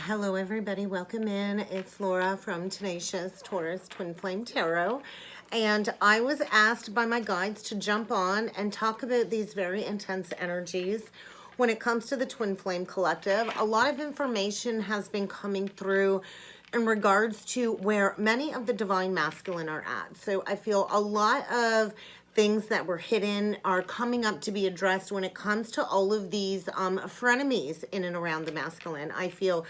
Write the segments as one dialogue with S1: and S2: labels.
S1: Hello everybody, welcome in. It's Laura from Tenacious Taurus Twin Flame Tarot, and I was asked by my guides to jump on and talk about these very intense energies when it comes to the Twin Flame Collective. A lot of information has been coming through in regards to where many of the Divine Masculine are at. So I feel a lot of things that were hidden are coming up to be addressed when it comes to all of these frenemies in and around the masculine. I feel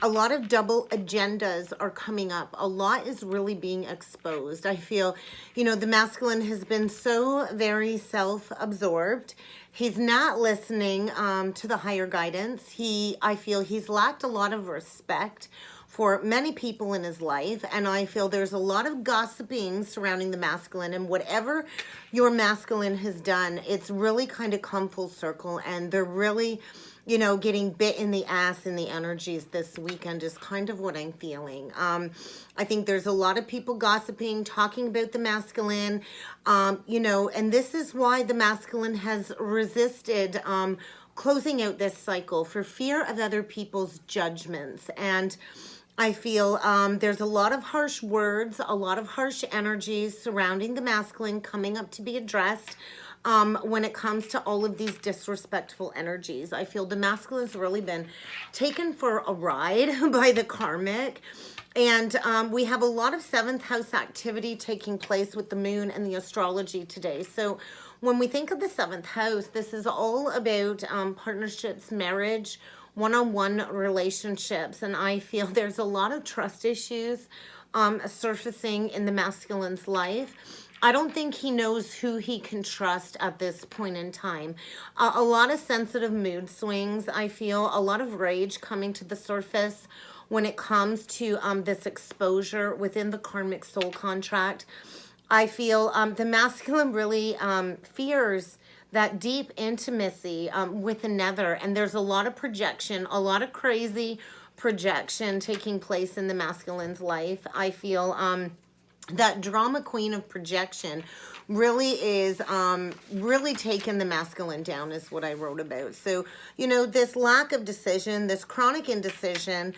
S1: a lot of double agendas are coming up. A lot is really being exposed. I feel, the masculine has been so very self-absorbed. He's not listening to the higher guidance. I feel he's lacked a lot of respect for many people in his life, and I feel there's a lot of gossiping surrounding the masculine, and whatever your masculine has done, it's really kind of come full circle, and they're really, getting bit in the ass in the energies this weekend is kind of what I'm feeling. I think there's a lot of people gossiping, talking about the masculine, and this is why the masculine has resisted closing out this cycle for fear of other people's judgments. And I feel there's a lot of harsh words, a lot of harsh energies surrounding the masculine coming up to be addressed when it comes to all of these disrespectful energies. I feel the masculine's really been taken for a ride by the karmic. And we have a lot of 7th house activity taking place with the moon and the astrology today. So when we think of the 7th house, this is all about partnerships, marriage, one-on-one relationships, and I feel there's a lot of trust issues surfacing in the masculine's life. I don't think he knows who he can trust at this point in time. A lot of sensitive mood swings, I feel, a lot of rage coming to the surface when it comes to this exposure within the karmic soul contract. I feel the masculine really fears that deep intimacy with another, and there's a lot of projection, a lot of crazy projection taking place in the masculine's life. I feel that drama queen of projection really is really taking the masculine down is what I wrote about. So, this lack of decision, this chronic indecision,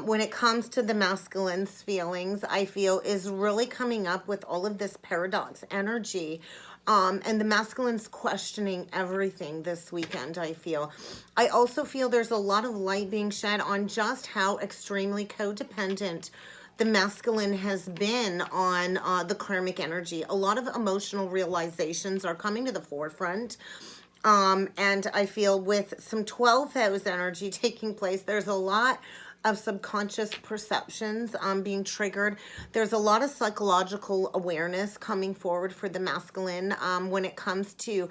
S1: when it comes to the masculine's feelings, I feel is really coming up with all of this paradox energy. And the masculine's questioning everything this weekend, I feel. I also feel there's a lot of light being shed on just how extremely codependent the masculine has been on the karmic energy. A lot of emotional realizations are coming to the forefront. And I feel with some 12th house energy taking place, there's a lot of subconscious perceptions being triggered. There's a lot of psychological awareness coming forward for the masculine when it comes to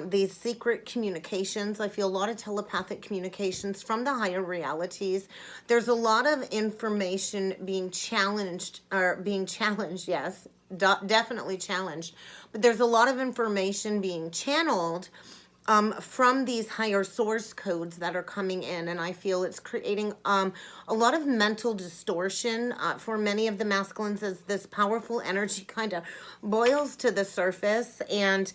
S1: these secret communications. I feel a lot of telepathic communications from the higher realities. There's a lot of information being challenged, yes, definitely challenged, but there's a lot of information being channeled from these higher source codes that are coming in, and I feel it's creating a lot of mental distortion for many of the masculines as this powerful energy kind of boils to the surface, and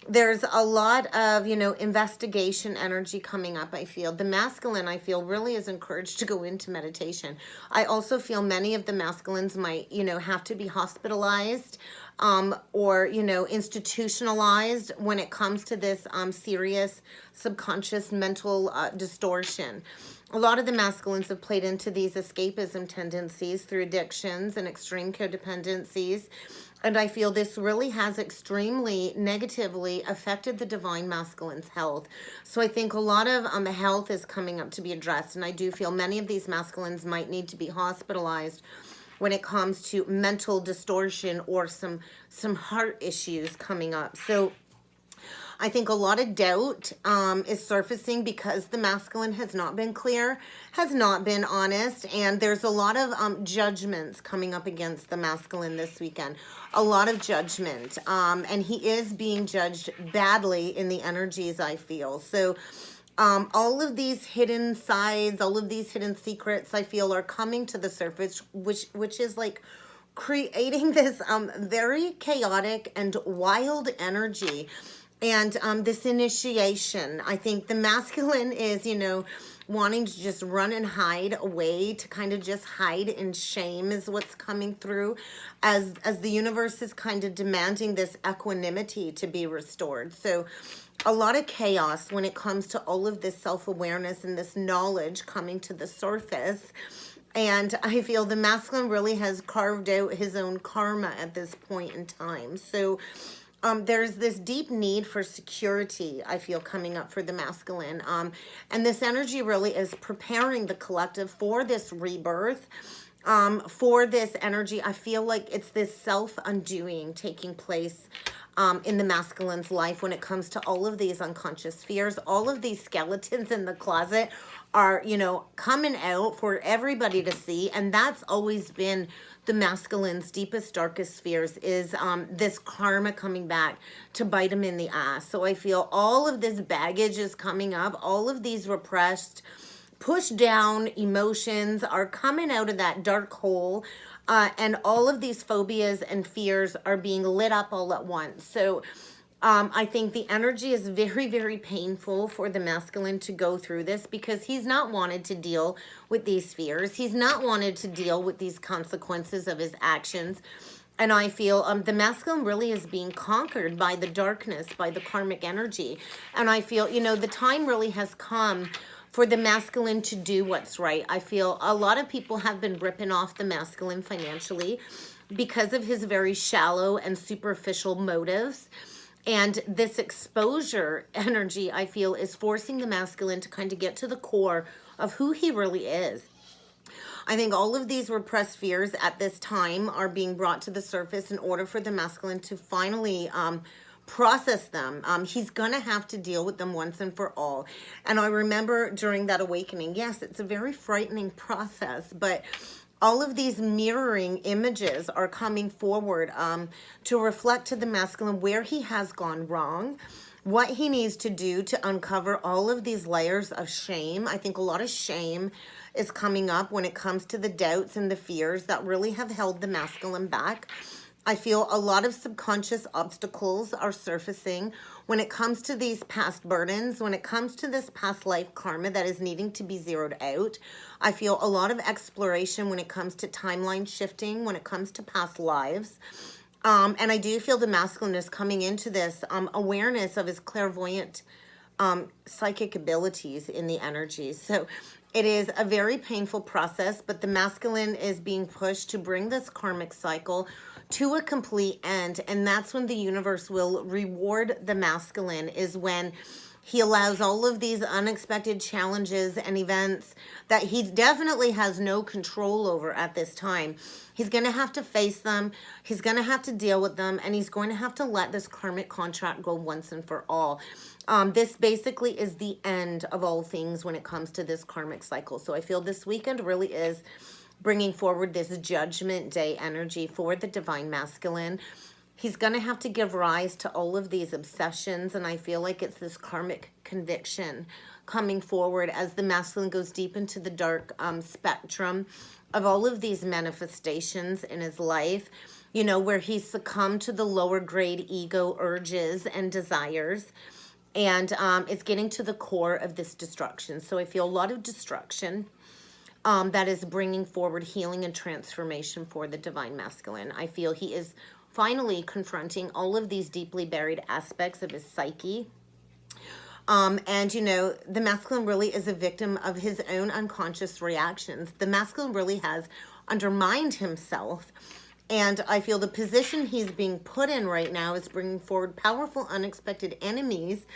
S1: there's a lot of, investigation energy coming up. I feel the masculine, I feel, really is encouraged to go into meditation. I also feel many of the masculines might, have to be hospitalized or, institutionalized when it comes to this serious subconscious mental distortion. A lot of the masculines have played into these escapism tendencies through addictions and extreme codependencies. And I feel this really has extremely negatively affected the divine masculine's health. So I think a lot of health is coming up to be addressed. And I do feel many of these masculines might need to be hospitalized when it comes to mental distortion or some heart issues coming up. So I think a lot of doubt is surfacing because the masculine has not been clear, has not been honest, and there's a lot of judgments coming up against the masculine this weekend. A lot of judgment, and he is being judged badly in the energies, I feel. So all of these hidden sides, all of these hidden secrets, I feel, are coming to the surface, which is like creating this very chaotic and wild energy And this initiation, I think the masculine is, you know, wanting to just run and hide away, to kind of just hide in shame is what's coming through as the universe is kind of demanding this equanimity to be restored. So a lot of chaos when it comes to all of this self-awareness and this knowledge coming to the surface. And I feel the masculine really has carved out his own karma at this point in time. So there's this deep need for security, I feel, coming up for the masculine. And this energy really is preparing the collective for this rebirth. For this energy, I feel like it's this self-undoing taking place in the masculine's life when it comes to all of these unconscious fears. All of these skeletons in the closet are, you know, coming out for everybody to see. And that's always been the masculine's deepest, darkest fears, is this karma coming back to bite him in the ass. So I feel all of this baggage is coming up. All of these repressed, pushed down emotions are coming out of that dark hole. And all of these phobias and fears are being lit up all at once. So I think the energy is very, very painful for the masculine to go through this, because he's not wanted to deal with these fears. He's not wanted to deal with these consequences of his actions. And I feel the masculine really is being conquered by the darkness, by the karmic energy. And I feel, you know, the time really has come for the masculine to do what's right. I feel a lot of people have been ripping off the masculine financially because of his very shallow and superficial motives. And this exposure energy, I feel, is forcing the masculine to kind of get to the core of who he really is. I think all of these repressed fears at this time are being brought to the surface in order for the masculine to finally process them. He's going to have to deal with them once and for all. And I remember during that awakening, yes, it's a very frightening process, but all of these mirroring images are coming forward to reflect to the masculine where he has gone wrong, what he needs to do to uncover all of these layers of shame. I think a lot of shame is coming up when it comes to the doubts and the fears that really have held the masculine back. I feel a lot of subconscious obstacles are surfacing when it comes to these past burdens, when it comes to this past life karma that is needing to be zeroed out. I feel a lot of exploration when it comes to timeline shifting, when it comes to past lives. And I do feel the masculine is coming into this awareness of his clairvoyant psychic abilities in the energy. So it is a very painful process, but the masculine is being pushed to bring this karmic cycle to a complete end. And that's when the universe will reward the masculine, is when he allows all of these unexpected challenges and events that he definitely has no control over at this time. He's going to have to face them. He's going to have to deal with them. And he's going to have to let this karmic contract go once and for all. This basically is the end of all things when it comes to this karmic cycle. So I feel this weekend really is bringing forward this Judgment Day energy for the divine masculine. He's going to have to give rise to all of these obsessions, and I feel like it's this karmic conviction coming forward as the masculine goes deep into the dark spectrum of all of these manifestations in his life, you know, where he's succumbed to the lower grade ego urges and desires, and it's getting to the core of this destruction. So I feel a lot of destruction that is bringing forward healing and transformation for the divine masculine. I feel he is finally confronting all of these deeply buried aspects of his psyche. And, you know, the masculine really is a victim of his own unconscious reactions. The masculine really has undermined himself. And I feel the position he's being put in right now is bringing forward powerful, unexpected enemies,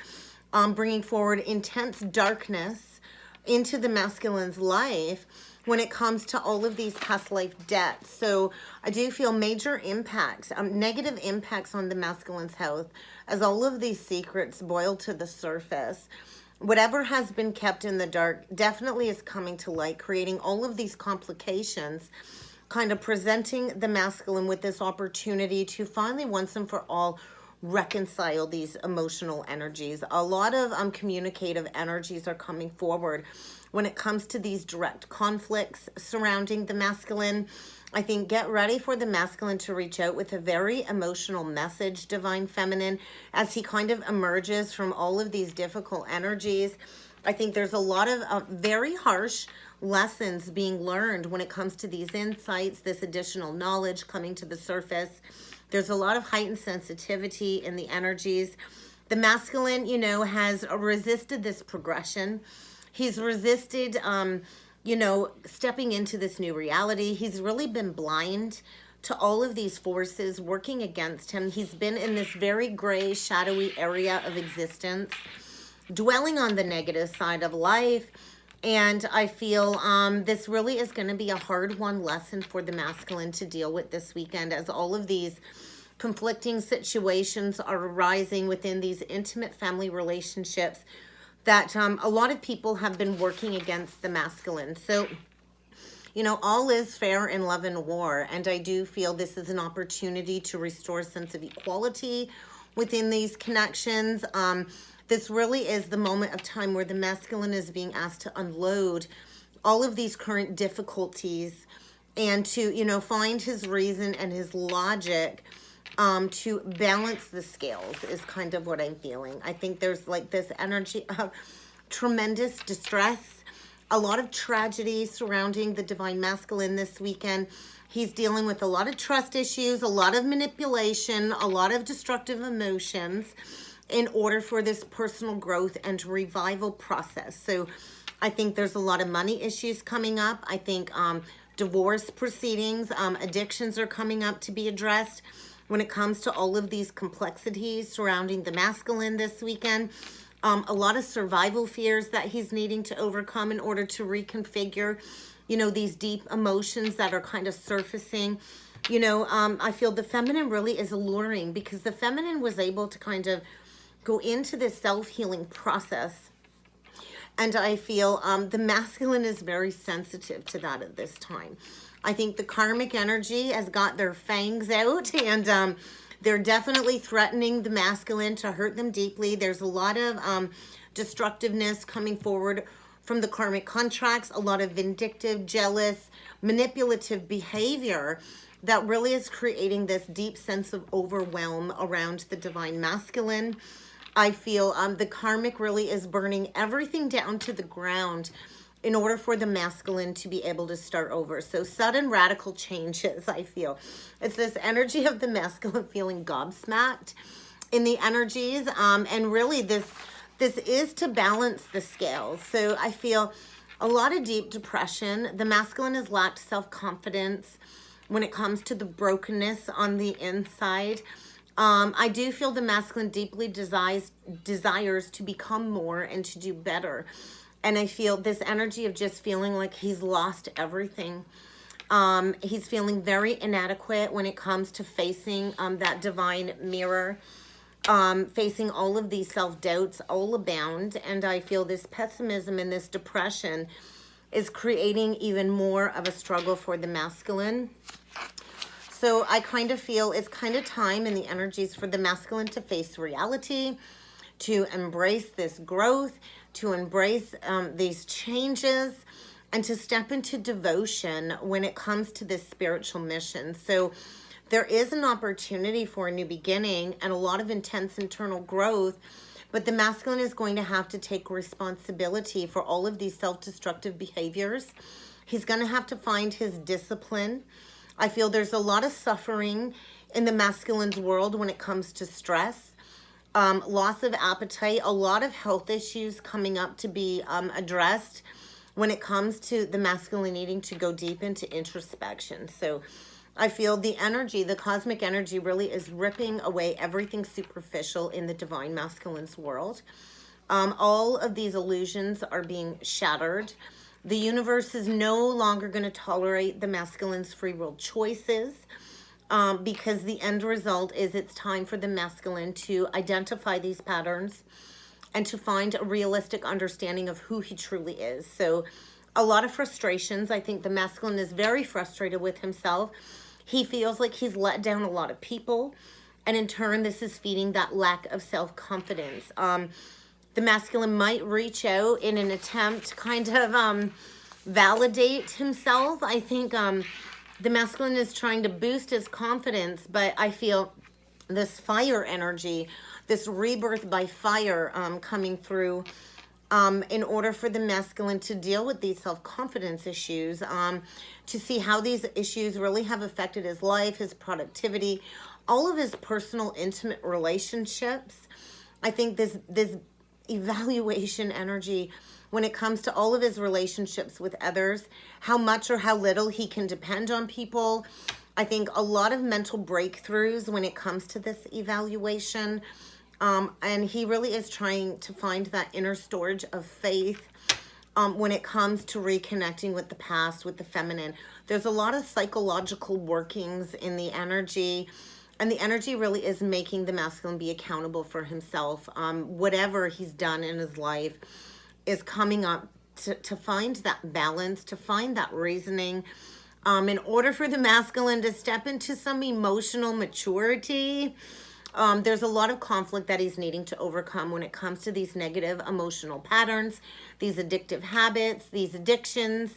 S1: bringing forward intense darkness into the masculine's life when it comes to all of these past life debts. So I do feel major impacts, negative impacts on the masculine's health as all of these secrets boil to the surface. Whatever has been kept in the dark definitely is coming to light, creating all of these complications, kind of presenting the masculine with this opportunity to finally once and for all reconcile these emotional energies. A lot of communicative energies are coming forward when it comes to these direct conflicts surrounding the masculine. I think get ready for the masculine to reach out with a very emotional message, Divine Feminine, as he kind of emerges from all of these difficult energies. I think there's a lot of very harsh lessons being learned when it comes to these insights, this additional knowledge coming to the surface. There's a lot of heightened sensitivity in the energies. The masculine, you know, has resisted this progression. He's resisted, you know, stepping into this new reality. He's really been blind to all of these forces working against him. He's been in this very gray, shadowy area of existence, dwelling on the negative side of life. And I feel this really is going to be a hard-won lesson for the masculine to deal with this weekend, as all of these conflicting situations are arising within these intimate family relationships that a lot of people have been working against the masculine. So, you know, all is fair in love and war. And I do feel this is an opportunity to restore a sense of equality within these connections. This really is the moment of time where the masculine is being asked to unload all of these current difficulties and to, you know, find his reason and his logic to balance the scales is kind of what I'm feeling. I think there's like this energy of tremendous distress, a lot of tragedy surrounding the divine masculine this weekend. He's dealing with a lot of trust issues, a lot of manipulation, a lot of destructive emotions in order for this personal growth and revival process. So I think there's a lot of money issues coming up. I think divorce proceedings, addictions are coming up to be addressed when it comes to all of these complexities surrounding the masculine this weekend. A lot of survival fears that he's needing to overcome in order to reconfigure, you know, these deep emotions that are kind of surfacing. You know, I feel the feminine really is alluring because the feminine was able to kind of go into this self-healing process. And I feel the masculine is very sensitive to that at this time. I think the karmic energy has got their fangs out, and they're definitely threatening the masculine to hurt them deeply. There's a lot of destructiveness coming forward from the karmic contracts, a lot of vindictive, jealous, manipulative behavior that really is creating this deep sense of overwhelm around the divine masculine. I feel the karmic really is burning everything down to the ground in order for the masculine to be able to start over. So sudden radical changes, I feel. It's this energy of the masculine feeling gobsmacked in the energies. And really this is to balance the scales. So I feel a lot of deep depression. The masculine has lacked self-confidence when it comes to the brokenness on the inside. I do feel the masculine deeply desires to become more and to do better. And I feel this energy of just feeling like he's lost everything. He's feeling very inadequate when it comes to facing that divine mirror, facing all of these self-doubts all abound. And I feel this pessimism and this depression is creating even more of a struggle for the masculine. So I kind of feel it's kind of time in the energies for the masculine to face reality, to embrace this growth, to embrace these changes, and to step into devotion when it comes to this spiritual mission. So there is an opportunity for a new beginning and a lot of intense internal growth, but the masculine is going to have to take responsibility for all of these self-destructive behaviors. He's going to have to find his discipline. I feel there's a lot of suffering in the masculine's world when it comes to stress, loss of appetite, a lot of health issues coming up to be addressed when it comes to the masculine needing to go deep into introspection. So I feel the energy, the cosmic energy really is ripping away everything superficial in the divine masculine's world. All of these illusions are being shattered. The universe is no longer going to tolerate the masculine's free will choices because the end result is it's time for the masculine to identify these patterns and to find a realistic understanding of who he truly is. So a lot of frustrations. I think the masculine is very frustrated with himself. He feels like he's let down a lot of people. And in turn, this is feeding that lack of self-confidence. The masculine might reach out in an attempt to kind of validate himself. I think the masculine is trying to boost his confidence, but I feel this fire energy, this rebirth by fire coming through in order for the masculine to deal with these self-confidence issues, to see how these issues really have affected his life, his productivity, all of his personal, intimate relationships. I think this evaluation energy when it comes to all of his relationships with others, how much or how little he can depend on people. I think a lot of mental breakthroughs when it comes to this evaluation. And he really is trying to find that inner storage of faith when it comes to reconnecting with the past, with the feminine. There's a lot of psychological workings in the energy, and the energy really is making the masculine be accountable for himself. Whatever he's done in his life is coming up to find that balance, to find that reasoning. In order for the masculine to step into some emotional maturity, there's a lot of conflict that he's needing to overcome when it comes to these negative emotional patterns, these addictive habits, these addictions,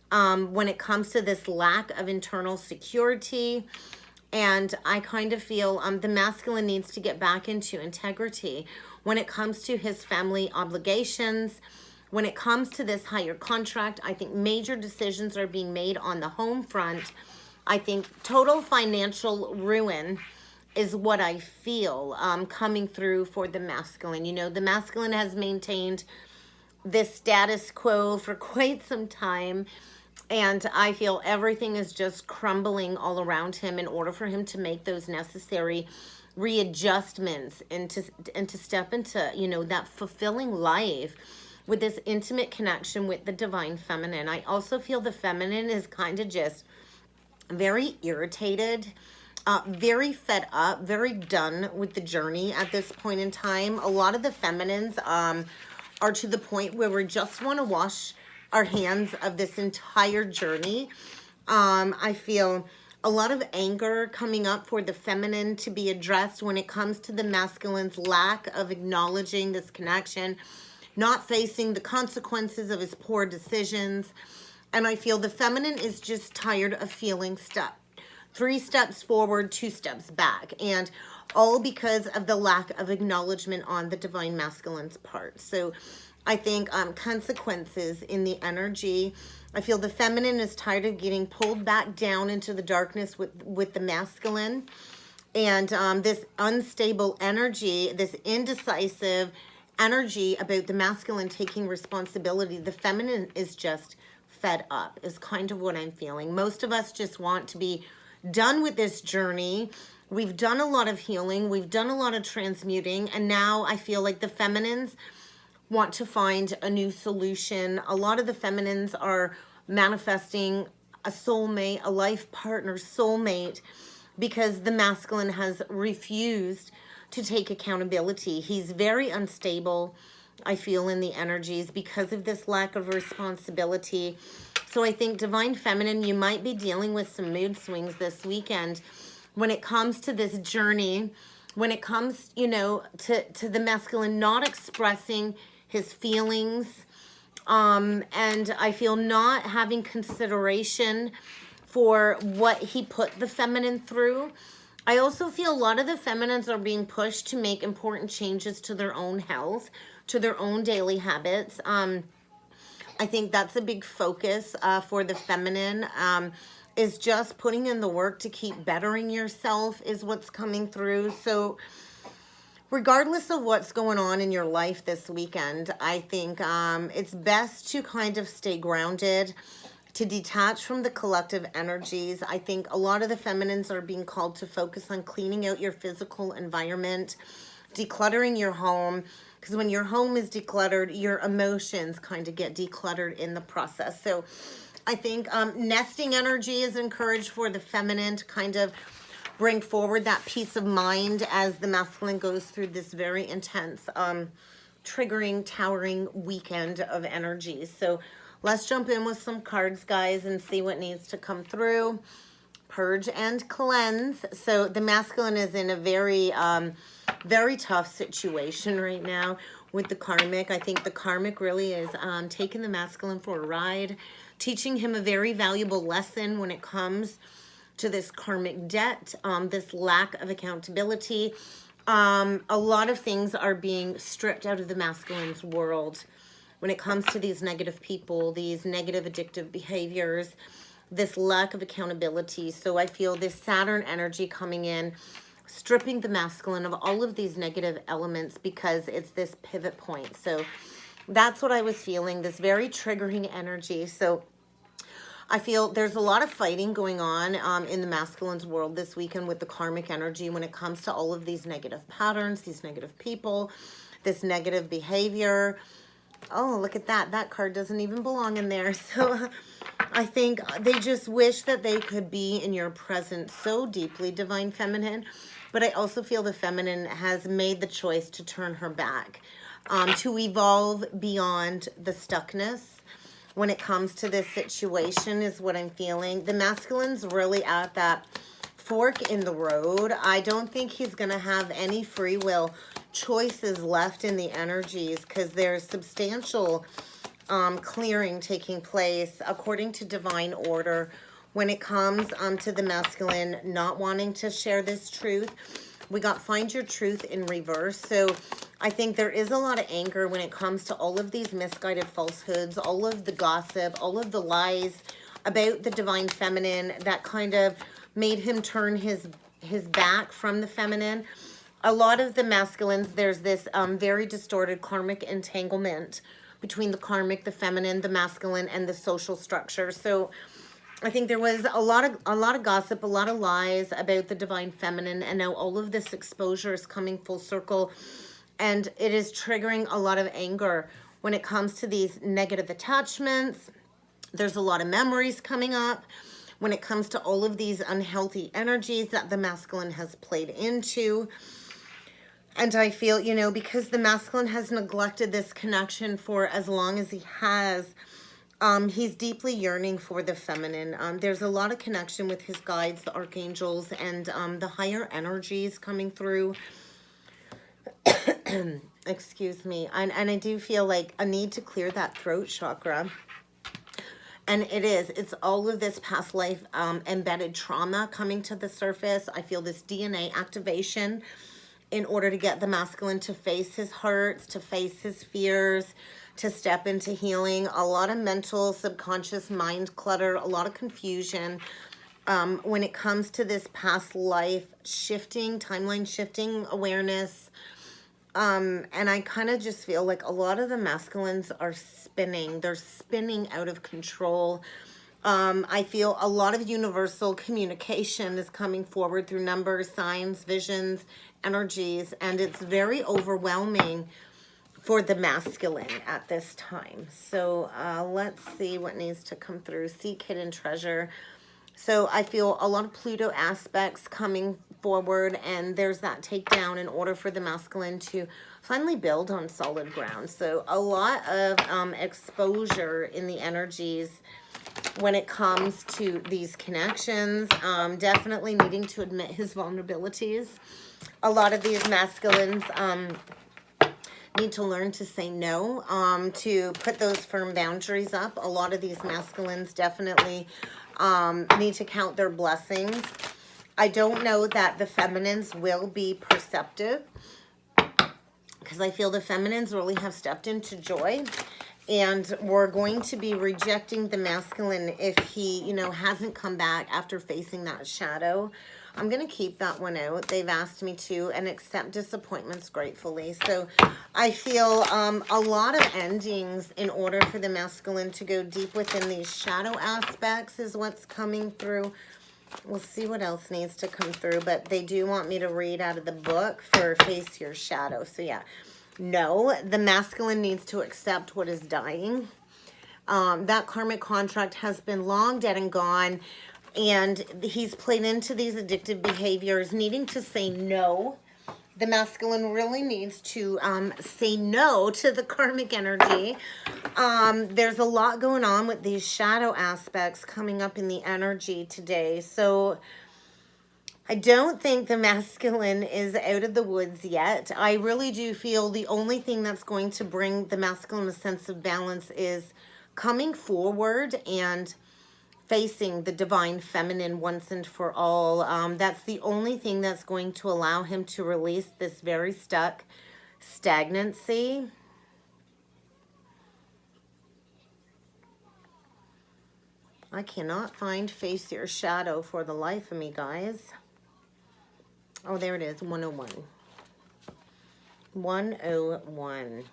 S1: when it comes to this lack of internal security. And I kind of feel the masculine needs to get back into integrity when it comes to his family obligations. When it comes to this higher contract, I think major decisions are being made on the home front. I think total financial ruin is what I feel coming through for the masculine. You know, the masculine has maintained this status quo for quite some time, and I feel everything is just crumbling all around him in order for him to make those necessary readjustments and to step into, you know, that fulfilling life with this intimate connection with the divine feminine. I also feel the feminine is kind of just very irritated, very fed up, very done with the journey at this point in time. A lot of the feminines are to the point where we just want to wash our hands of this entire journey. I feel a lot of anger coming up for the feminine to be addressed when it comes to the masculine's lack of acknowledging this connection, not facing the consequences of his poor decisions. And I feel the feminine is just tired of feeling stuck. 3 steps forward, 2 steps back, and all because of the lack of acknowledgement on the divine masculine's part. So I think consequences in the energy. I feel the feminine is tired of getting pulled back down into the darkness with the masculine. And this unstable energy, this indecisive energy about the masculine taking responsibility, the feminine is just fed up, is kind of what I'm feeling. Most of us just want to be done with this journey. We've done a lot of healing. We've done a lot of transmuting. And now I feel like the feminines want to find a new solution. A lot of the feminines are manifesting a soulmate, a life partner soulmate, because the masculine has refused to take accountability. He's very unstable, I feel, in the energies because of this lack of responsibility. So I think divine feminine, you might be dealing with some mood swings this weekend when it comes to this journey, when it comes, you know, to the masculine not expressing his feelings, and I feel not having consideration for what he put the feminine through. I also feel a lot of the feminines are being pushed to make important changes to their own health, to their own daily habits. I think that's a big focus for the feminine, is just putting in the work to keep bettering yourself is what's coming through. So regardless of what's going on in your life this weekend, I think it's best to kind of stay grounded, to detach from the collective energies. I think a lot of the feminines are being called to focus on cleaning out your physical environment, decluttering your home, because when your home is decluttered, your emotions kind of get decluttered in the process. So I think nesting energy is encouraged for the feminine to kind of bring forward that peace of mind as the masculine goes through this very intense, triggering, towering weekend of energies. So let's jump in with some cards, guys, and see what needs to come through. purge and cleanse. So the masculine is in a very, very tough situation right now with the karmic. I think the karmic really is taking the masculine for a ride, teaching him a very valuable lesson when it comes to this karmic debt, this lack of accountability. A lot of things are being stripped out of the masculine's world when it comes to these negative people, these negative addictive behaviors, this lack of accountability. So I feel this Saturn energy coming in, stripping the masculine of all of these negative elements because it's this pivot point. So that's what I was feeling, this very triggering energy. So I feel there's a lot of fighting going on in the masculine's world this weekend with the karmic energy when it comes to all of these negative patterns, these negative people, this negative behavior. Oh, look at that. That card doesn't even belong in there. So I think they just wish that they could be in your presence so deeply, Divine Feminine. But I also feel the feminine has made the choice to turn her back, to evolve beyond the stuckness when it comes to this situation is what I'm feeling. The masculine's really at that fork in the road. I don't think he's going to have any free will choices left in the energies because there's substantial clearing taking place according to divine order when it comes to the masculine not wanting to share this truth. We got find your truth in reverse. So I think there is a lot of anger when it comes to all of these misguided falsehoods, all of the gossip, all of the lies about the divine feminine that kind of made him turn his back from the feminine. A lot of the masculines, there's this very distorted karmic entanglement between the karmic, the feminine, the masculine, and the social structure. So I think there was a lot of gossip, a lot of lies about the divine feminine, and now all of this exposure is coming full circle, and it is triggering a lot of anger when it comes to these negative attachments. There's a lot of memories coming up when it comes to all of these unhealthy energies that the masculine has played into. And I feel, you know, because the masculine has neglected this connection for as long as he has, he's deeply yearning for the feminine. There's a lot of connection with his guides, the archangels, and the higher energies coming through. Excuse me. And I do feel like a need to clear that throat chakra. And it's all of this past life embedded trauma coming to the surface. I feel this DNA activation in order to get the masculine to face his hurts, to face his fears, to step into healing. A lot of mental, subconscious mind clutter, a lot of confusion when it comes to this past life shifting, timeline shifting awareness. And I kind of just feel like a lot of the masculines are spinning. They're spinning out of control. I feel a lot of universal communication is coming forward through numbers, signs, visions, energies, and it's very overwhelming for the masculine at this time. So let's see what needs to come through. Seek hidden treasure. So I feel a lot of Pluto aspects coming forward, and there's that takedown in order for the masculine to finally build on solid ground. So a lot of exposure in the energies when it comes to these connections. Definitely needing to admit his vulnerabilities. A lot of these masculines need to learn to say no, to put those firm boundaries up. A lot of these masculines definitely need to count their blessings. I don't know that the feminines will be perceptive because I feel the feminines really have stepped into joy, and we're going to be rejecting the masculine if he, you know, hasn't come back after facing that shadow. I'm going to keep that one out. They've asked me to, and accept disappointments gratefully. So I feel a lot of endings in order for the masculine to go deep within these shadow aspects is what's coming through. We'll see what else needs to come through, but they do want me to read out of the book for Face Your Shadow. So yeah, no, the masculine needs to accept what is dying. That karmic contract has been long dead and gone, and he's played into these addictive behaviors, needing to say no the masculine really needs to say no to the karmic energy. There's a lot going on with these shadow aspects coming up in the energy today. So I don't think the masculine is out of the woods yet. I really do feel the only thing that's going to bring the masculine a sense of balance is coming forward and facing the divine feminine once and for all. That's the only thing that's going to allow him to release this very stuck stagnancy. I cannot find face your shadow for the life of me, guys. Oh, there it is, 101. 101.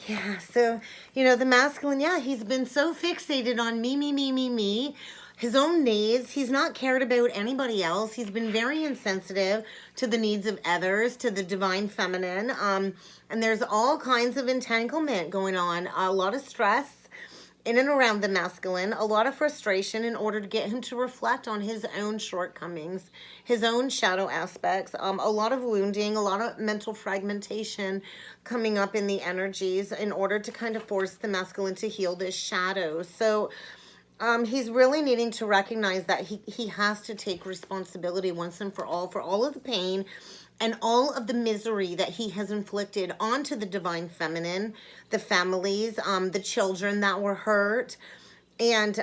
S1: Yeah, so, you know, the masculine, yeah, he's been so fixated on me, his own needs. He's not cared about anybody else. He's been very insensitive to the needs of others, to the divine feminine. And there's all kinds of entanglement going on, a lot of stress in and around the masculine, a lot of frustration in order to get him to reflect on his own shortcomings, his own shadow aspects, a lot of wounding, a lot of mental fragmentation coming up in the energies in order to kind of force the masculine to heal this shadow. So he's really needing to recognize that he has to take responsibility once and for all of the pain and all of the misery that he has inflicted onto the divine feminine, the families, the children that were hurt. And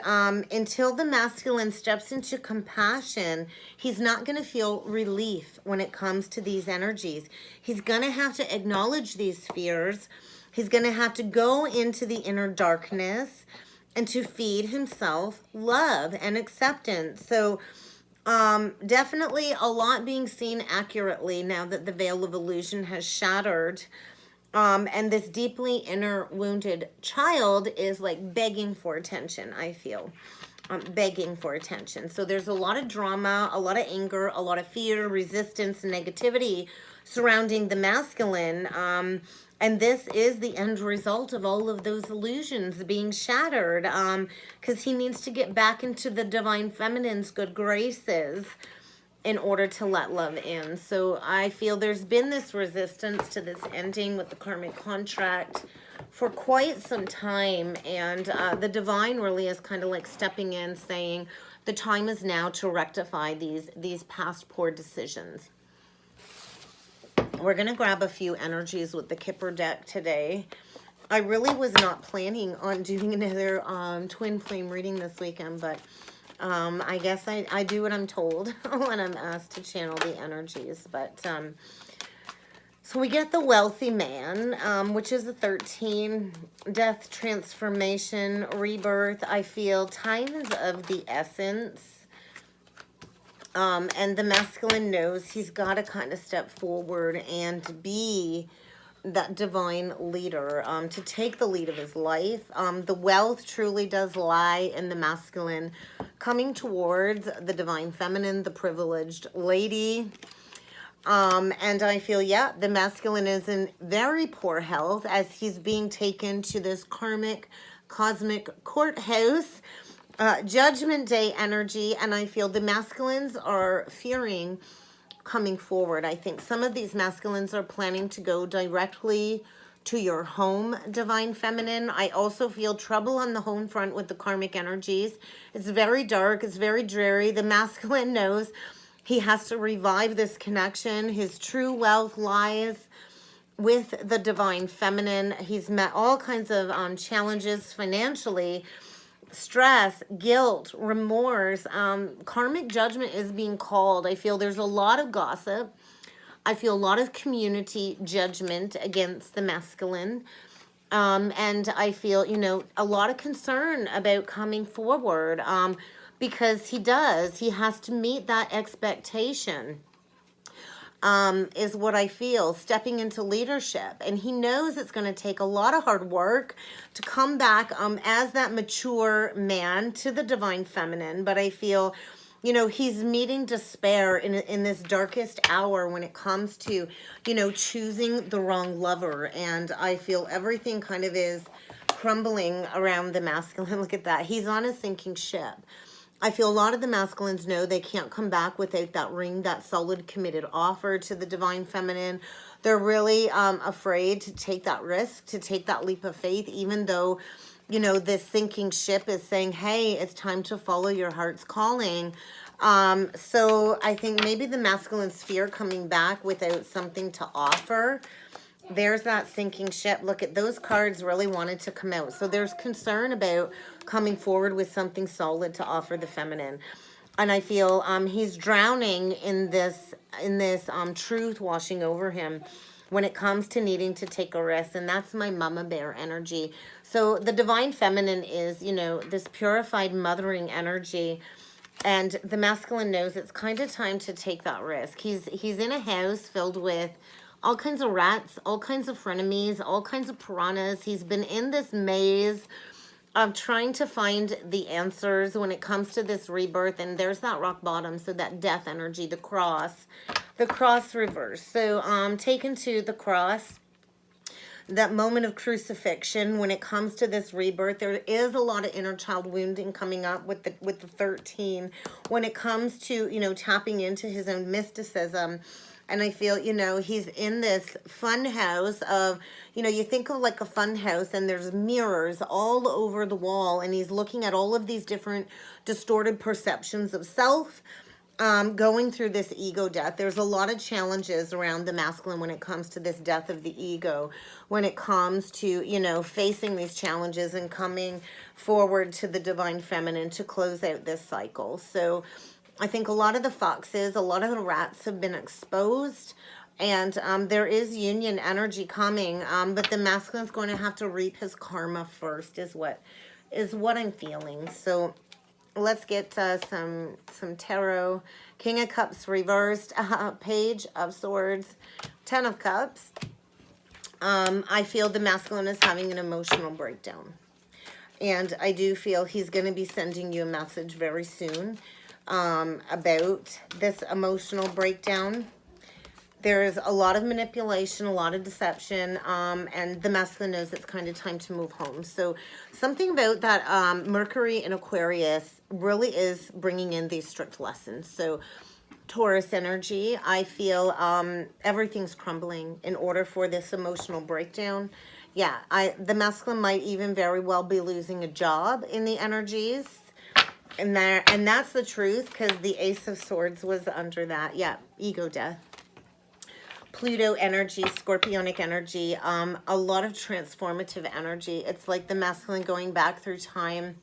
S1: until the masculine steps into compassion, he's not going to feel relief when it comes to these energies. He's going to have to acknowledge these fears. He's going to have to go into the inner darkness and to feed himself love and acceptance. So definitely a lot being seen accurately now that the veil of illusion has shattered. And this deeply inner wounded child is like begging for attention, I feel. Begging for attention. So there's a lot of drama, a lot of anger, a lot of fear, resistance, and negativity surrounding the masculine. And this is the end result of all of those illusions being shattered, because he needs to get back into the divine feminine's good graces in order to let love in. So I feel there's been this resistance to this ending with the karmic contract for quite some time. And the divine really is kind of like stepping in, saying the time is now to rectify these past poor decisions. We're going to grab a few energies with the Kipper deck today. I really was not planning on doing another twin flame reading this weekend, but I guess I do what I'm told when I'm asked to channel the energies. But so we get the wealthy man, which is the 13, death, transformation, rebirth. I feel time is of the essence. And the masculine knows he's got to kind of step forward and be that divine leader, to take the lead of his life. The wealth truly does lie in the masculine coming towards the divine feminine, the privileged lady. And I feel, yeah, the masculine is in very poor health as he's being taken to this karmic, cosmic courthouse. Judgment Day energy, and I feel the masculines are fearing coming forward. I think some of these masculines are planning to go directly to your home, divine feminine. I also feel trouble on the home front with the karmic energies. It's very dark. It's very dreary. The masculine knows he has to revive this connection. His true wealth lies with the divine feminine. He's met all kinds of challenges financially, stress, guilt, remorse. Karmic judgment is being called. I feel there's a lot of gossip. I feel a lot of community judgment against the masculine. And I feel, you know, a lot of concern about coming forward, because he has to meet that expectation. Is what I feel, stepping into leadership. And he knows it's going to take a lot of hard work to come back as that mature man to the divine feminine. But I feel, you know, he's meeting despair in this darkest hour when it comes to, you know, choosing the wrong lover. And I feel everything kind of is crumbling around the masculine. Look at that. He's on a sinking ship. I feel a lot of the masculines know they can't come back without that ring, that solid committed offer to the divine feminine. They're really afraid to take that risk, to take that leap of faith, even though, you know, this sinking ship is saying, hey, it's time to follow your heart's calling. So I think maybe the masculine sphere coming back without something to offer. There's that sinking ship. Look at those cards really wanted to come out. So there's concern about coming forward with something solid to offer the feminine. And I feel he's drowning in this truth washing over him when it comes to needing to take a risk. And that's my mama bear energy. So the divine feminine is, you know, this purified mothering energy. And the masculine knows it's kind of time to take that risk. He's in a house filled with all kinds of rats, all kinds of frenemies, all kinds of piranhas. He's been in this maze of trying to find the answers when it comes to this rebirth. And there's that rock bottom, so that death energy, the cross reverse. So taken to the cross, that moment of crucifixion when it comes to this rebirth. There is a lot of inner child wounding coming up with the 13 when it comes to, you know, tapping into his own mysticism. And I feel, you know, he's in this fun house of, you know, you think of like a fun house and there's mirrors all over the wall, and he's looking at all of these different distorted perceptions of self, going through this ego death. There's a lot of challenges around the masculine when it comes to this death of the ego, when it comes to, you know, facing these challenges and coming forward to the divine feminine to close out this cycle. So I think a lot of the foxes, a lot of the rats have been exposed, and there is union energy coming, but the masculine's going to have to reap his karma first is what I'm feeling. So let's get some tarot. King of Cups reversed, Page of Swords, 10 of Cups. I feel the masculine is having an emotional breakdown, and I do feel he's going to be sending you a message very soon about this emotional breakdown. There's a lot of manipulation, a lot of deception, and the masculine knows it's kind of time to move home. So something about that Mercury in Aquarius really is bringing in these strict lessons. So Taurus energy, I feel everything's crumbling in order for this emotional breakdown. Yeah, the masculine might even very well be losing a job in the energies. And that's the truth, because the Ace of Swords was under that. Yeah, ego death. Pluto energy, Scorpionic energy, a lot of transformative energy. It's like the masculine going back through time,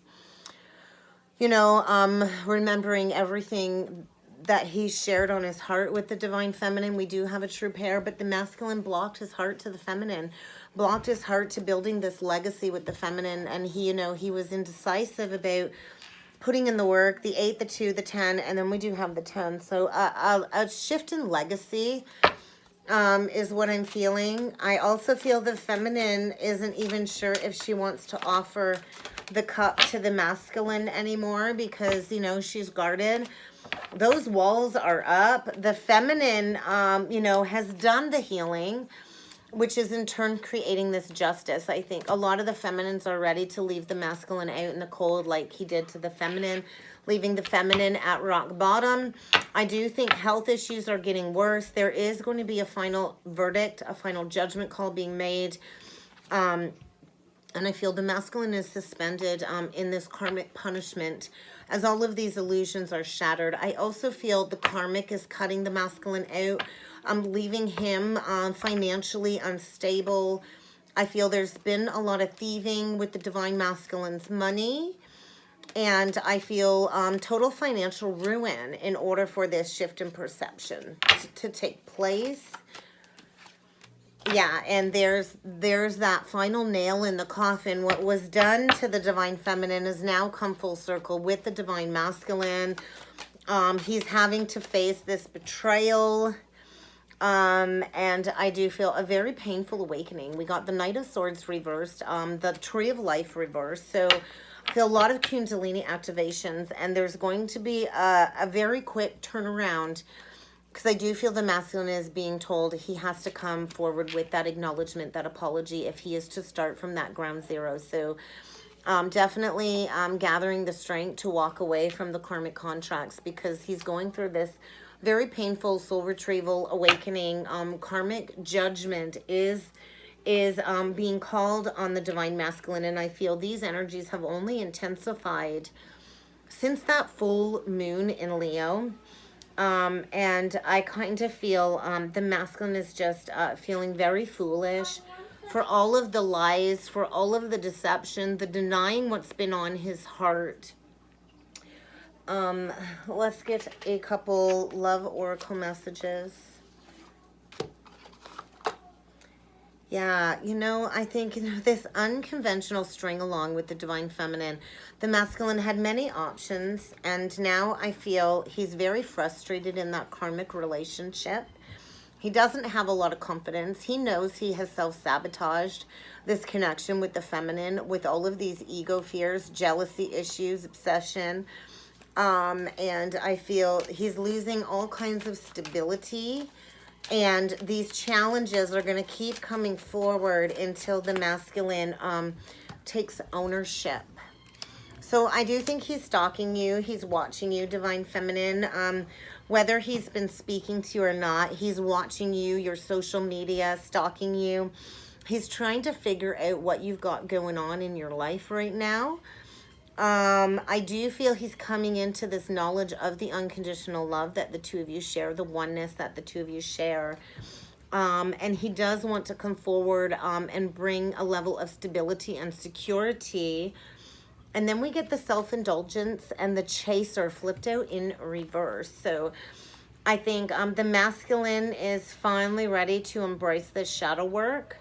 S1: you know, remembering everything that he shared on his heart with the divine feminine. We do have a true pair, but the masculine blocked his heart to the feminine, blocked his heart to building this legacy with the feminine. And he, you know, he was indecisive about putting in the work, the 8, the 2, the 10, and then we do have the 10. So a shift in legacy is what I'm feeling. I also feel the feminine isn't even sure if she wants to offer the cup to the masculine anymore, because, you know, she's guarded. Those walls are up. The feminine, you know, has done the healing, which is in turn creating this justice. I think a lot of the feminines are ready to leave the masculine out in the cold, like he did to the feminine, leaving the feminine at rock bottom. I do think health issues are getting worse. There is going to be a final verdict, a final judgment call being made. And I feel the masculine is suspended in this karmic punishment as all of these illusions are shattered. I also feel the karmic is cutting the masculine out, leaving him financially unstable. I feel there's been a lot of thieving with the divine masculine's money. And I feel total financial ruin in order for this shift in perception to take place. Yeah, and there's that final nail in the coffin. What was done to the divine feminine has now come full circle with the divine masculine. He's having to face this betrayal. And I do feel a very painful awakening. We got the Knight of Swords reversed, the Tree of Life reversed. So I feel a lot of Kundalini activations, and there's going to be a very quick turnaround, because I do feel the masculine is being told he has to come forward with that acknowledgement, that apology, if he is to start from that ground zero. So Definitely gathering the strength to walk away from the karmic contracts, because he's going through this very painful soul retrieval awakening. Karmic judgment is being called on the divine masculine, and I feel these energies have only intensified since that full moon in Leo. And I kind of feel the masculine is just feeling very foolish for all of the lies, for all of the deception, the denying what's been on his heart. Let's get a couple love oracle messages. Yeah, you know, I think this unconventional string along with the divine feminine, the masculine had many options, and now I feel he's very frustrated in that karmic relationship. He doesn't have a lot of confidence. He knows he has self-sabotaged this connection with the feminine with all of these ego fears, jealousy issues, obsession. And I feel he's losing all kinds of stability. And these challenges are going to keep coming forward until the masculine takes ownership. So I do think he's stalking you. He's watching you, divine feminine. Whether he's been speaking to you or not, he's watching you, your social media, stalking you. He's trying to figure out what you've got going on in your life right now. I do feel he's coming into this knowledge of the unconditional love that the two of you share, the oneness that the two of you share. And he does want to come forward and bring a level of stability and security. And then we get the self-indulgence and the chaser flipped out in reverse. So I think the masculine is finally ready to embrace this shadow work,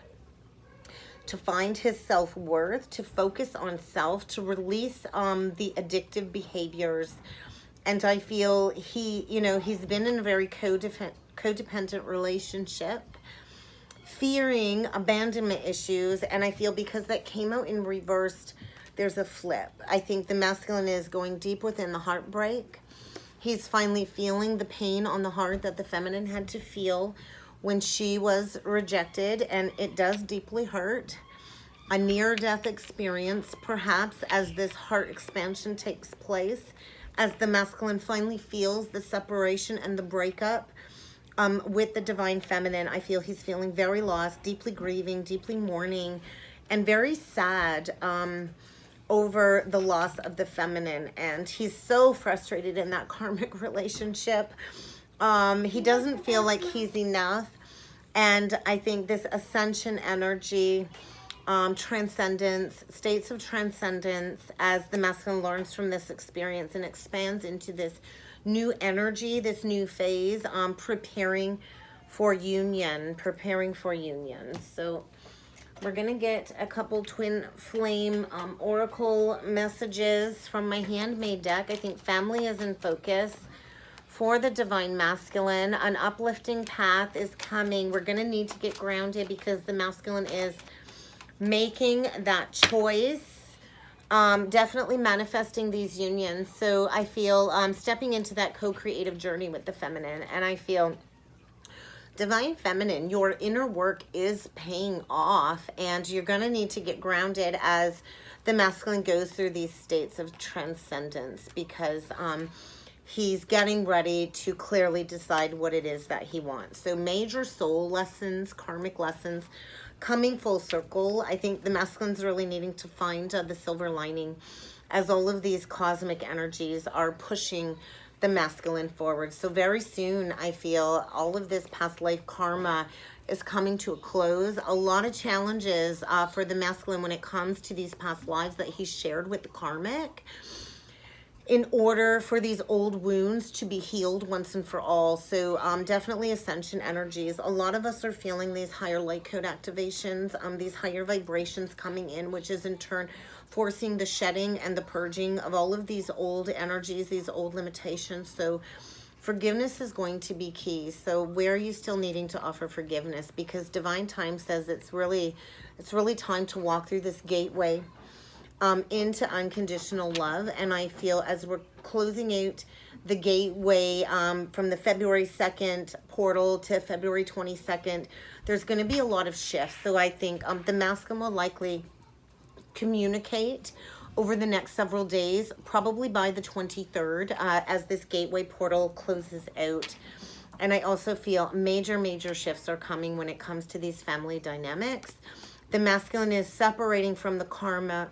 S1: to find his self-worth, to focus on self, to release the addictive behaviors. And I feel he's been in a very codependent relationship, fearing abandonment issues. And I feel because that came out in reversed, there's a flip. I think the masculine is going deep within the heartbreak. He's finally feeling the pain on the heart that the feminine had to feel when she was rejected, and it does deeply hurt. A near-death experience, perhaps, as this heart expansion takes place, as the masculine finally feels the separation and the breakup with the divine feminine. I feel he's feeling very lost, deeply grieving, deeply mourning, and very sad over the loss of the feminine. And he's so frustrated in that karmic relationship. He doesn't feel like he's enough. And I think this ascension energy, transcendence, states of transcendence, as the masculine learns from this experience and expands into this new energy, this new phase, preparing for union. So we're going to get a couple twin flame oracle messages from my handmade deck. I think family is in focus for the divine masculine. An uplifting path is coming. We're going to need to get grounded because the masculine is making that choice. Definitely manifesting these unions. So I feel stepping into that co-creative journey with the feminine. And I feel divine feminine, your inner work is paying off, and you're going to need to get grounded as the masculine goes through these states of transcendence, because he's getting ready to clearly decide what it is that he wants. So major soul lessons, karmic lessons coming full circle. I think the masculine's really needing to find the silver lining as all of these cosmic energies are pushing the masculine forward. So very soon, I feel all of this past life karma is coming to a close. A lot of challenges for the masculine when it comes to these past lives that he shared with the karmic, in order for these old wounds to be healed once and for all. So definitely ascension energies. A lot of us are feeling these higher light code activations, these higher vibrations coming in, which is in turn forcing the shedding and the purging of all of these old energies, these old limitations. So forgiveness is going to be key. So where are you still needing to offer forgiveness? Because divine time says it's really time to walk through this gateway into unconditional love. And I feel as we're closing out the gateway from the February 2nd portal to February 22nd, there's going to be a lot of shifts. So I think the masculine will likely communicate over the next several days, probably by the 23rd, as this gateway portal closes out. And I also feel major shifts are coming when it comes to these family dynamics. The masculine is separating from the karmic,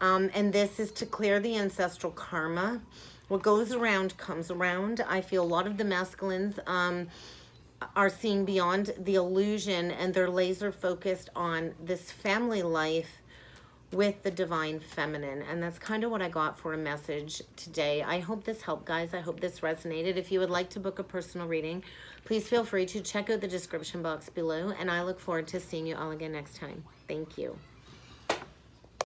S1: and this is to clear the ancestral karma. What goes around comes around. I feel a lot of the masculines are seeing beyond the illusion, and they're laser focused on this family life with the divine feminine. And that's kind of what I got for a message today. I hope this helped, guys. I hope this resonated. If you would like to book a personal reading, please feel free to check out the description box below, and I look forward to seeing you all again next time. Thank you.